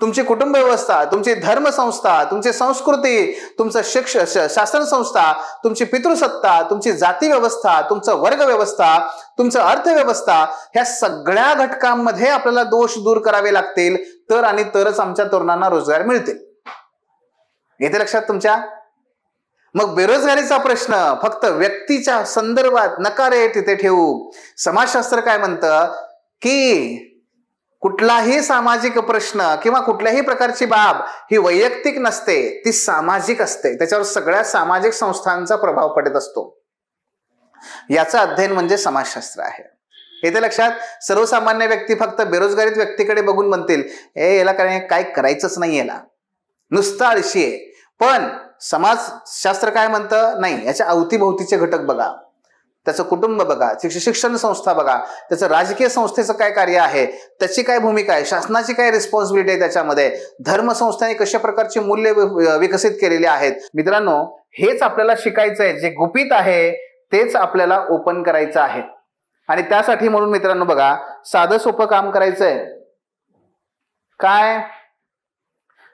[SPEAKER 1] तुमची कुटुंब व्यवस्था, तुमची धर्मसंस्था, तुमची संस्कृती, तुमचं शासन संस्था, तुमची पितृसत्ता, तुमची जाती व्यवस्था, तुमचं वर्ग व्यवस्था, तुमचं अर्थव्यवस्था, ह्या सगळ्या घटकांमध्ये आपल्याला दोष दूर करावे लागतील, तर आणि तरच आमच्या तरुणांना रोजगार मिळतील. येते लक्षात तुमच्या. मग बेरोजगारीचा प्रश्न फक्त व्यक्तीच्या संदर्भात नका रे तिथे ठेवू. समाजशास्त्र काय म्हणतं की कुठलाही सामाजिक प्रश्न किंवा कुठल्याही प्रकारची बाब ही वैयक्तिक नसते, ती सामाजिक असते. त्याच्यावर सगळ्या सामाजिक संस्थांचा प्रभाव पडत असतो. याचं अध्ययन म्हणजे समाजशास्त्र आहे. येते लक्षात. सर्वसामान्य व्यक्ती फक्त बेरोजगारीत व्यक्तीकडे बघून म्हणतील याला काय करायचंच नाही, याला नुसतं आळशी आहे. पण समाजशास्त्र काय म्हणतं? नाही, याच्या अवतीभोवतीचे घटक बघा, त्याचं कुटुंब बघा, शिक्षण संस्था बघा, त्याचं राजकीय संस्थेचं काय कार्य आहे, त्याची काय भूमिका आहे, शासनाची काय रिस्पॉन्सिबिलिटी आहे, त्याच्यामध्ये धर्मसंस्थांनी कशा प्रकारची मूल्य विकसित केलेली आहेत. मित्रांनो, हेच आपल्याला शिकायचं आहे. जे गुपित आहे तेच आपल्याला ओपन करायचं आहे. आणि त्यासाठी म्हणून मित्रांनो बघा, साधं सोपं काम करायचंय. काय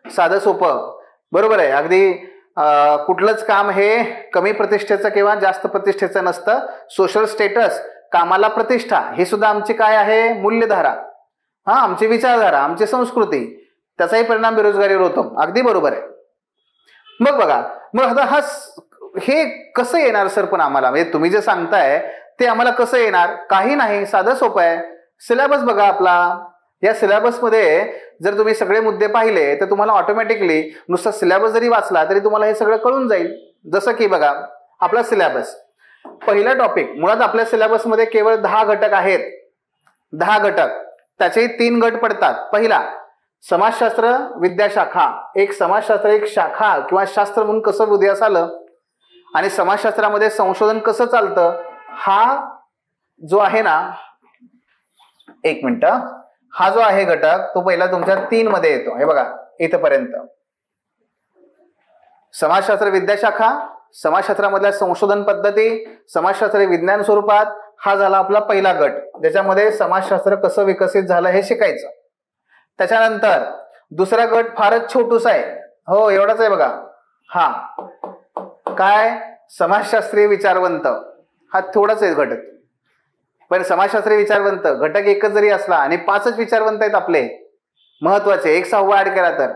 [SPEAKER 1] साधं सोपं? बरोबर आहे. अगदी कुठलंच काम हे कमी प्रतिष्ठेचं किंवा जास्त प्रतिष्ठेचं नसतं. सोशल स्टेटस, कामाला प्रतिष्ठा, हे सुद्धा आमची काय आहे? मूल्यधारा, आमची विचारधारा, आमची संस्कृती, त्याचाही परिणाम बेरोजगारीवर होतो. अगदी बरोबर आहे. मग बघा, मग आता हे कसं येणार सर? पण आम्हाला म्हणजे तुम्ही जे सांगताय ते आम्हाला कसं येणार? काही नाही, साधं सोपं आहे. सिलेबस बघा आपला. या सिलेबसमध्ये जर तुम्ही सगळे मुद्दे पाहिले तर तुम्हाला ऑटोमॅटिकली नुसता सिलेबस जरी वाचला तरी तुम्हाला हे सगळं कळून जाईल. जसं की बघा, आपला सिलेबस पहिला टॉपिक, मुळात आपल्या सिलेबसमध्ये केवळ 10 घटक आहेत. 10 घटक, त्याचे 3 गट पडतात. पहिला समाजशास्त्र विद्याशाखा, एक समाजशास्त्र एक शाखा किंवा शास्त्र म्हणून कसं उदयास आलं आणि समाजशास्त्रामध्ये संशोधन कसं चालतं, हा जो आहे ना, एक मिनिट, हा जो आहे घटक तो पहिला तुमच्या 3 मध्ये येतो. हे बघा इथपर्यंत समाजशास्त्र विद्याशाखा, समाजशास्त्रामधल्या संशोधन पद्धती, समाजशास्त्र विज्ञान स्वरूपात, हा झाला आपला पहिला गट, ज्याच्यामध्ये समाजशास्त्र कसं विकसित झालं हे शिकायचं. त्याच्यानंतर दुसरा गट फारच छोटूसा आहे, हो एवढाच आहे बघा, हा काय समाजशास्त्रीय विचारवंत, हा थोडाच आहे घटक. पण समाजशास्त्रीय विचारवंत घटक एकच जरी असला आणि 5च विचारवंत आहेत आपले महत्वाचे, एक 6वा ऍड केला तर.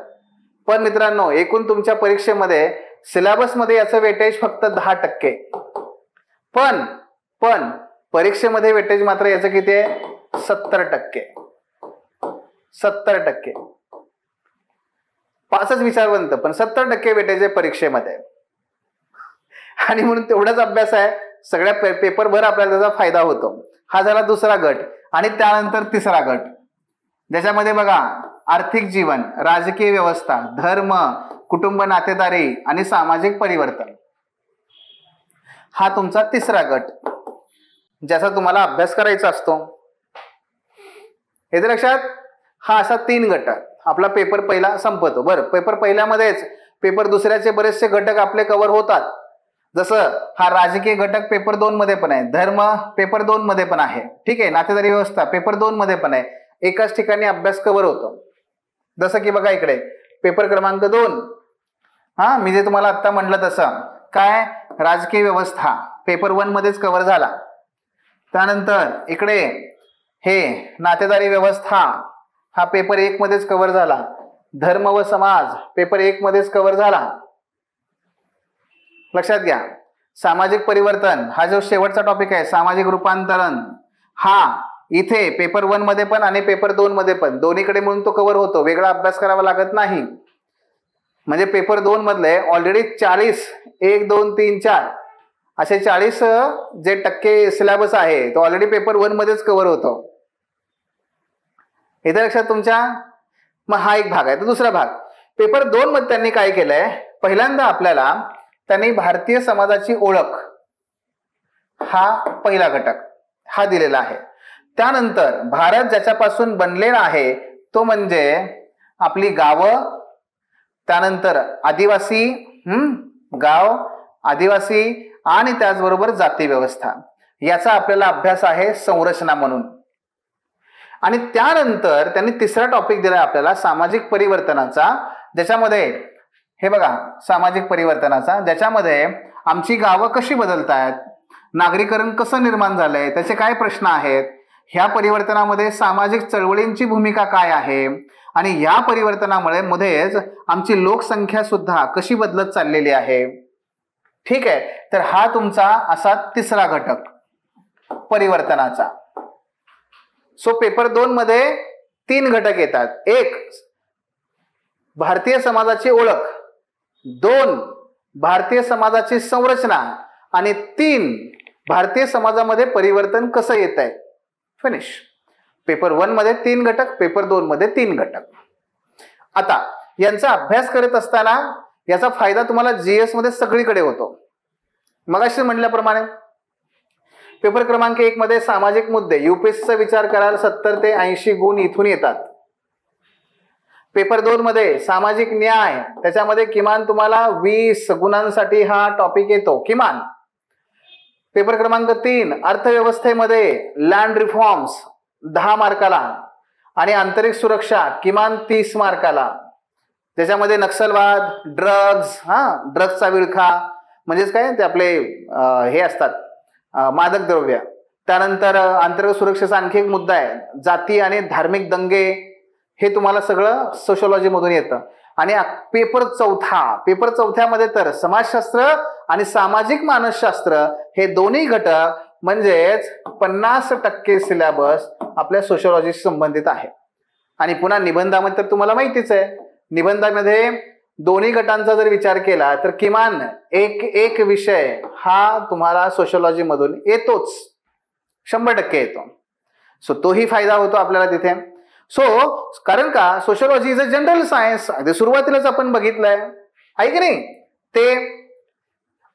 [SPEAKER 1] पण मित्रांनो, एकूण तुमच्या परीक्षेमध्ये सिलेबसमध्ये याचं वेटेज फक्त 10%. पण परीक्षेमध्ये वेटेज मात्र याचं किती आहे? 70%. 70%. 5च विचारवंत पण 70% वेटेज आहे परीक्षेमध्ये. आणि म्हणून तेवढाच अभ्यास आहे, सगळ्या पेपरभर आपल्याला त्याचा फायदा होतो. हा झाला दुसरा गट. आणि त्यानंतर तिसरा गट, ज्याच्यामध्ये बघा आर्थिक जीवन, राजकीय व्यवस्था, धर्म, कुटुंब, नातेदारी आणि सामाजिक परिवर्तन. हा तुमचा तिसरा गट, ज्याचा तुम्हाला अभ्यास करायचा असतो. हे तर लक्षात. हा असा 3 गट. आपला पेपर पहिला संपतो. बरं, पेपर पहिल्यामध्येच पेपर दुसऱ्याचे बरेचसे घटक आपले कव्हर होतात. जसं हा राजकीय घटक पेपर 2 मध्ये पण आहे, धर्म पेपर 2 मध्ये पण आहे, ठीक आहे, नातेदारी व्यवस्था पेपर 2 मध्ये पण आहे. एकाच ठिकाणी अभ्यास कव्हर होतो. जसं की बघा इकडे पेपर क्रमांक 2, मी जे तुम्हाला आता म्हटलं तसं काय, राजकीय व्यवस्था पेपर 1 मध्येच कव्हर झाला. त्यानंतर इकडे हे नातेदारी व्यवस्था हा पेपर 1 मध्येच कव्हर झाला. धर्म व समाज पेपर 1 मध्येच कव्हर झाला. लक्षात घ्या. सामाजिक परिवर्तन हा जो शेवटचा टॉपिक आहे, सामाजिक रूपांतरण, हा इथे पेपर 1 मध्ये पण आणि पेपर 2 मध्ये पण दोन्हीकडे म्हणून तो कव्हर होतो. वेगळा अभ्यास करावा लागत नाही. म्हणजे पेपर 2 मधले ऑलरेडी 40 1 2 3 4 असे 40 जे टक्के सिलेबस आहे तो ऑलरेडी पेपर 1 मध्येच कव्हर होतो. इथे लक्षात तुमच्या. मग हा एक भाग आहे. तर दुसरा भाग पेपर 2 मध्ये त्यांनी काय केलंय, पहिल्यांदा आपल्याला त्यांनी भारतीय समाजाची ओळख हा पहिला घटक हा दिलेला आहे. त्यानंतर भारत ज्याच्यापासून बनलेला आहे तो म्हणजे आपली गावं, त्यानंतर आदिवासी गाव, आदिवासी आणि त्याचबरोबर जाती व्यवस्था, याचा आपल्याला अभ्यास आहे संरचना म्हणून. आणि त्यानंतर त्यांनी तिसरा टॉपिक दिला आपल्याला सामाजिक परिवर्तनाचा, ज्याच्यामध्ये हे बघा सामाजिक परिवर्तनाचा, ज्याच्यामध्ये आमची गावं कशी बदलतायत, नागरीकरण कसं निर्माण झालंय, त्याचे काय प्रश्न आहेत, ह्या परिवर्तनामध्ये सामाजिक चळवळींची भूमिका काय आहे आणि या परिवर्तनामुळे मध्येच आमची लोकसंख्या सुद्धा कशी बदलत चाललेली आहे. ठीक आहे. तर हा तुमचा असा तिसरा घटक परिवर्तनाचा. सो पेपर 2 मध्ये 3 घटक येतात. 1 भारतीय समाजाची ओळख, 2 भारतीय समाजाची संरचना आणि 3 भारतीय समाजामध्ये परिवर्तन कसं येत आहे. फिनिश. पेपर 1 मध्ये 3 घटक, पेपर 2 मध्ये 3 घटक. आता यांचा अभ्यास करत असताना याचा फायदा तुम्हाला जीएस मध्ये सगळीकडे होतो. मगाशी म्हटल्याप्रमाणे पेपर क्रमांक 1 मध्ये सामाजिक मुद्दे, यूपीएससीचा विचार कराल 70 ते 80 गुण इथून येतात. पेपर 2 मध्ये सामाजिक न्याय, त्याच्यामध्ये किमान तुम्हाला 20 गुणांसाठी हा टॉपिक येतो किमान. पेपर क्रमांक 3 अर्थव्यवस्थेमध्ये लँड रिफॉर्म्स 10 मार्काला आणि आंतरिक सुरक्षा किमान 30 मार्काला, त्याच्यामध्ये नक्षलवाद, ड्रग्सचा विळखा म्हणजेच काय ते आपले हे असतात मादक द्रव्य. त्यानंतर आंतरिक सुरक्षेचा आणखी एक मुद्दा आहे जाती आणि धार्मिक दंगे, हे तुम्हाला सगळं सोशिओलॉजी मधून येतं. आणि पेपर 4मध्ये तर समाजशास्त्र आणि सामाजिक मानसशास्त्र हे दोन्ही घटक म्हणजेच 50% सिलेबस आपल्या सोशिओलॉजीशी संबंधित आहे. आणि पुन्हा निबंधामध्ये तर तुम्हाला माहितीच आहे, निबंधामध्ये दोन्ही गटांचा जर विचार केला तर किमान एक विषय हा तुम्हाला सोशिओलॉजी मधून येतोच, 100% येतो. सो तोही फायदा होतो आपल्याला तिथे. सो कारण का sociology is a general science, सुरुवातीलाच आपण बघितलंय आहे की नाही. ते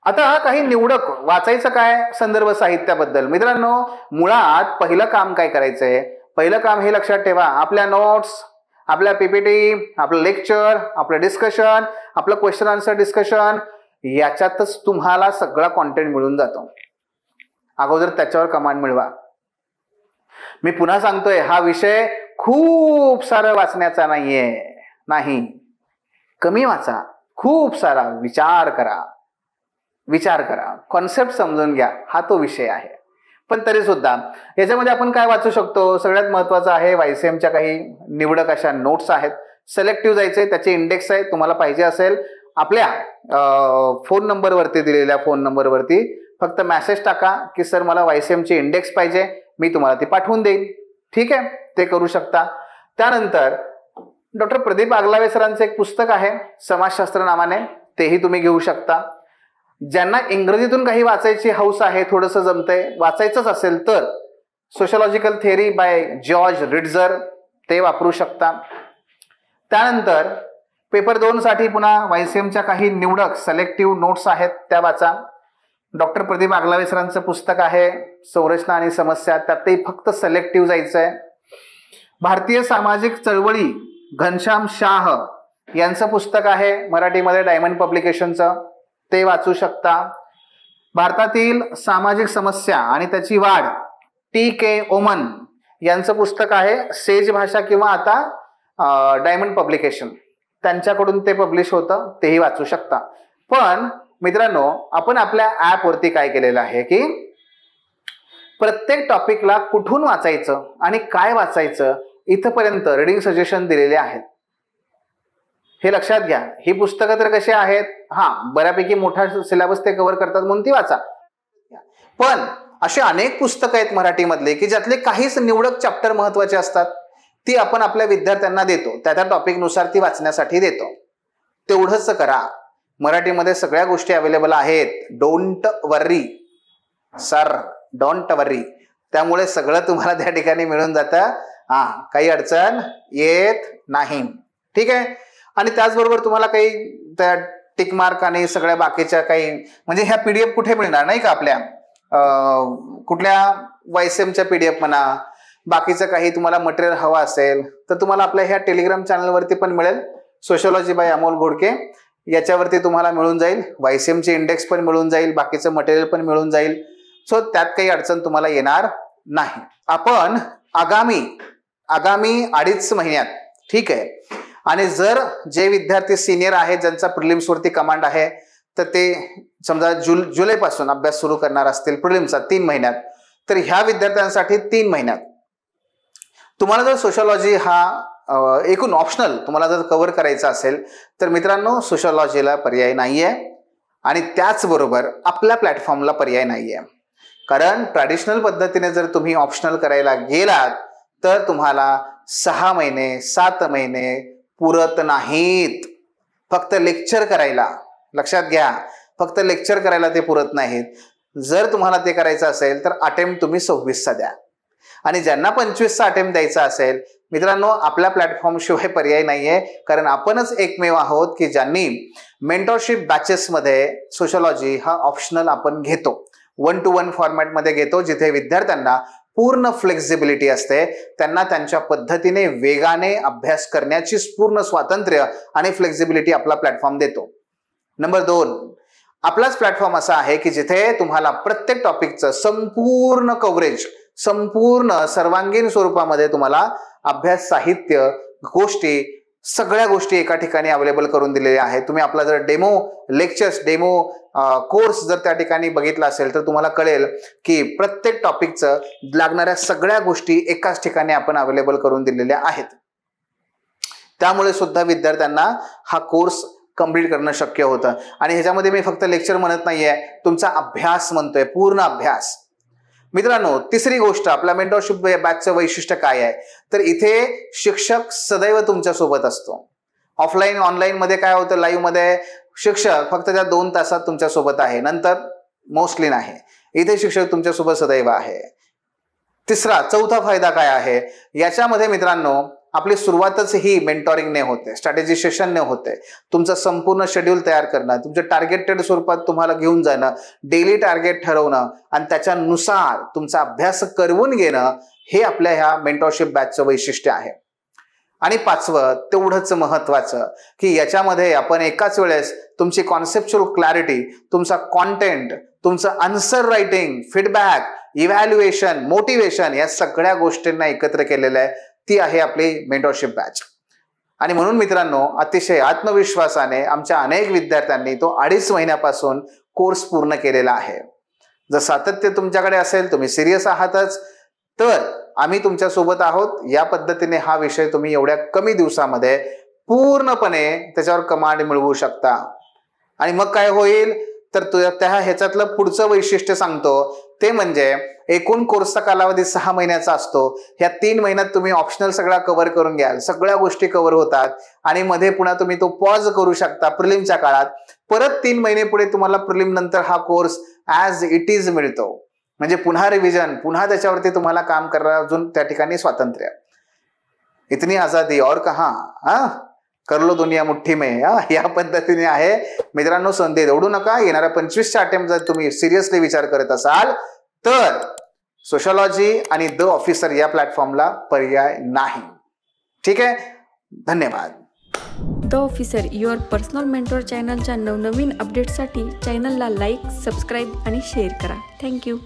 [SPEAKER 1] आता काही निवडक वाचायचं काय संदर्भ साहित्याबद्दल. मित्रांनो, मुळात पहिलं काम काय करायचंय, पहिलं काम हे लक्षात ठेवा, आपल्या नोट्स, आपल्या पीपीटी, आपलं लेक्चर, आपलं डिस्कशन, आपलं क्वेश्चन आन्सर डिस्कशन, याच्यातच तुम्हाला सगळा कॉन्टेंट मिळून जातो. अगोदर त्याच्यावर कमांड मिळवा. मी पुन्हा सांगतोय, हा विषय खूप सारं वाचण्याचा नाही, कमी वाचा, खूप सारा विचार करा, कॉन्सेप्ट समजून घ्या, हा तो विषय आहे. पण तरी सुद्धा याच्यामध्ये आपण काय वाचू शकतो, सगळ्यात महत्वाचं आहे वायसीएमच्या काही निवडक अशा नोट्स आहेत. सिलेक्टिव्ह जायचे, त्याचे इंडेक्स आहे, तुम्हाला पाहिजे असेल आपल्या फोन नंबरवरती, दिलेल्या फोन नंबरवरती फक्त मेसेज टाका की सर मला YCMची इंडेक्स पाहिजे, मी तुम्हाला ती पाठवून देईन. ठीक आहे, ते करू शकता. त्यानंतर डॉक्टर प्रदीप आगलावे सरांचं एक पुस्तक आहे समाजशास्त्र नावाने, तेही तुम्ही घेऊ शकता. ज्यांना इंग्रजीतून काही वाचायची हौस आहे, थोडंसं जमतंय, वाचायचंच असेल तर सोशलॉजिकल थिअरी बाय जॉर्ज रिट्झर ते वापरू शकता. त्यानंतर पेपर 2 साठी पुन्हा YCMच्या काही निवडक सिलेक्टिव्ह नोट्स आहेत, त्या वाचा. डॉक्टर प्रदीप आगलावे सरांचं पुस्तक आहे संरचना आणि समस्या, त्यातही फक्त सिलेक्टिव्ह जायचं आहे. भारतीय सामाजिक चळवळी घनश्याम शाह यांचं पुस्तक आहे मराठीमध्ये डायमंड पब्लिकेशनचं, ते वाचू शकता. भारतातील सामाजिक समस्या आणि त्याची वाढ TK ओमन यांचं पुस्तक आहे सेज भाषा किंवा आता डायमंड पब्लिकेशन, त्यांच्याकडून ते पब्लिश होतं, तेही वाचू शकता. पण मित्रांनो, आपण आपल्या ऍपवरती काय केलेलं आहे की प्रत्येक टॉपिकला कुठून वाचायचं आणि काय वाचायचं इथपर्यंत रीडिंग सजेशन दिलेले आहेत. हे लक्षात घ्या. ही पुस्तकं तर कशी आहेत, बऱ्यापैकी मोठा सिलेबस ते कव्हर करतात म्हणून ती वाचा. पण अशी अनेक पुस्तकं आहेत मराठीमधले की ज्यातले काहीच निवडक चॅप्टर महत्वाचे असतात, ती आपण आपल्या विद्यार्थ्यांना देतो, त्या टॉपिकनुसार ती वाचण्यासाठी देतो. तेवढंच करा. मराठीमध्ये सगळ्या गोष्टी अवेलेबल आहेत. Don't worry sir, don't worry. त्यामुळे सगळं तुम्हाला त्या ठिकाणी मिळून जातं. काही अडचण येत नाही. ठीक आहे. आणि त्याचबरोबर तुम्हाला काही त्या टिक मार्क आणि सगळ्या बाकीच्या काही म्हणजे ह्या PDF कुठे मिळणार नाही का, आपल्या कुठल्या YCMच्या PDF म्हणा, बाकीचं काही तुम्हाला मटेरियल हवं असेल तर तुम्हाला आपल्या ह्या टेलिग्राम चॅनलवरती पण मिळेल. सोशलॉजी बाय अमोल घोडके याच्यावरती तुम्हाला मिळून जाईल. YCMची इंडेक्स पण मिळून जाईल, बाकीचं मटेरियल पण मिळून जाईल. सो त्यात काही अडचण तुम्हाला येणार नाही. आपण आगामी 2.5 महिन्यात, ठीक आहे, आणि जर जे विद्यार्थी सिनियर आहेत ज्यांचा प्रिलिम्स वरती कमांड आहे तर ते समजा जुलैपासून अभ्यास सुरू करणार असतील प्रिलिम्सचा 3 महिन्यात, तर ह्या विद्यार्थ्यांसाठी 3 महिन्यात तुम्हाला जर सोशलॉजी हा एकूण ऑप्शनल तुम्हाला जर कव्हर करायचा असेल तर मित्रांनो सोशलॉजीला पर्याय नाहीये आणि त्याचबरोबर आपल्या प्लॅटफॉर्मला पर्याय नाहीये. कारण ट्रॅडिशनल पद्धतीने जर तुम्ही ऑप्शनल करायला गेलात तर तुम्हाला 6 महिने 7 महिने पुरत नाहीत. फक्त लेक्चर करायला, लक्षात घ्या, फक्त लेक्चर करायला ते पुरत नाहीत. जर तुम्हाला ते करायचं असेल तर अटेम्प्ट तुम्ही 26चा द्या. आणि ज्यांना 25चा अटेम्प्ट द्यायचा असेल मित्रांनो, आपल्या प्लॅटफॉर्म शिवाय पर्याय नाहीये. कारण आपणच एकमेव आहोत की ज्यांनी मेंटरशिप बॅचेसमध्ये सोशलॉजी हा ऑप्शनल आपण घेतो. 1-to-1 फॉर्मॅटमध्ये घेतो, जिथे विद्यार्थ्यांना पूर्ण फ्लेक्झिबिलिटी असते. त्यांना त्यांच्या पद्धतीने वेगाने अभ्यास करण्याची पूर्ण स्वातंत्र्य आणि फ्लेक्झिबिलिटी आपला प्लॅटफॉर्म देतो. नंबर 2, आपलाच प्लॅटफॉर्म असा आहे की जिथे तुम्हाला प्रत्येक टॉपिकचं संपूर्ण कव्हरेज, संपूर्ण सर्वांगीण स्वरूपामध्ये तुम्हाला अभ्यास साहित्य, गोष्टी, सगळ्या गोष्टी एका ठिकाणी अवेलेबल करून दिलेल्या आहेत. तुम्ही आपला जर डेमो लेक्चर्स, डेमो कोर्स जर त्या ठिकाणी बघितला असेल तर तुम्हाला कळेल की प्रत्येक टॉपिकचं लागणाऱ्या सगळ्या गोष्टी एकाच ठिकाणी आपण अवेलेबल करून दिलेल्या आहेत. त्यामुळे सुद्धा विद्यार्थ्यांना हा कोर्स कंप्लीट करणं शक्य होतं. आणि ह्याच्यामध्ये मी फक्त लेक्चर म्हणत नाहीये, तुमचा अभ्यास म्हणतोय, पूर्ण अभ्यास. मित्रांनो, तिसरी गोष्ट, आपल्या मेंटरशिप बॅचचं वैशिष्ट्य काय आहे तर इथे शिक्षक सदैव तुमच्या सोबत असतो. ऑफलाईन ऑनलाईन मध्ये काय होतं, लाईव्ह मध्ये शिक्षक फक्त त्या 2 तासात तुमच्या सोबत आहे, नंतर मोस्टली नाही. इथे शिक्षक तुमच्या सोबत सदैव आहे. चौथा फायदा काय आहे याच्यामध्ये मित्रांनो, आपली सुरुवातच ही मेंटॉरिंगने होते, स्ट्रॅटेजी सेशनने होते. तुमचं संपूर्ण शेड्यूल तयार करणं, तुमच्या टार्गेटेड स्वरूपात तुम्हाला घेऊन जाणं, डेली टार्गेट ठरवणं आणि त्याच्यानुसार तुमचा अभ्यास करवून घेणं, हे आपल्या ह्या मेंटॉरशिप बॅचचं वैशिष्ट्य आहे. आणि 5वं, तेवढंच महत्वाचं की याच्यामध्ये आपण एकाच वेळेस तुमची कॉन्सेप्च्युअल क्लॅरिटी, तुमचा कॉन्टेंट, तुमचं answer writing, feedback, evaluation, motivation या सगळ्या गोष्टींना एकत्र केलेलं आहे. ती आहे आपली मेंटरशिप बॅच. आणि म्हणून मित्रांनो, अतिशय आत्मविश्वासाने आमच्या अनेक विद्यार्थ्यांनी तो 2.5 महिन्यापासून कोर्स पूर्ण केलेला आहे. जर सातत्य तुमच्याकडे असेल, तुम्ही सिरियस आहातच, तर आम्ही तुमच्या सोबत आहोत. या पद्धतीने हा विषय तुम्ही एवढ्या कमी दिवसामध्ये पूर्णपणे त्याच्यावर कमांड मिळवू शकता. आणि मग काय होईल, तर त्या ह्याच्यातलं पुढचं वैशिष्ट्य सांगतो ते म्हणजे एकूण कोर्सचा कालावधी 6 महिन्याचा असतो. ह्या 3 महिन्यात तुम्ही ऑप्शनल सगळा कव्हर करून घ्याल, सगळ्या गोष्टी कव्हर होतात आणि मध्ये पुन्हा तुम्ही तो पॉज करू शकता प्रिलिमच्या काळात. परत 3 महिने पुढे तुम्हाला प्रिलिम नंतर हा कोर्स ॲज इट इज मिळतो. म्हणजे पुन्हा रिव्हिजन, पुन्हा त्याच्यावरती तुम्हाला काम करायला अजून त्या ठिकाणी स्वातंत्र्य. इतनी आजादी और कहाँ, कर लो दुनिया मुठ्ठी में, या पद्धतीने आहे मित्रांनो. संधी दौडू नका. येणाऱ्या 25च्या अटेम्प्ट जर तुम्ही सिरियसली विचार करत असाल तर सोशॉलॉजी आणि द ऑफिसर या प्लॅटफॉर्मला पर्याय नाही. ठीक आहे, धन्यवाद.
[SPEAKER 2] The officer your personal mentor चॅनलच्या नवनवीन अपडेटसाठी चॅनलला लाईक, सबस्क्राईब आणि शेअर करा. थँक्यू.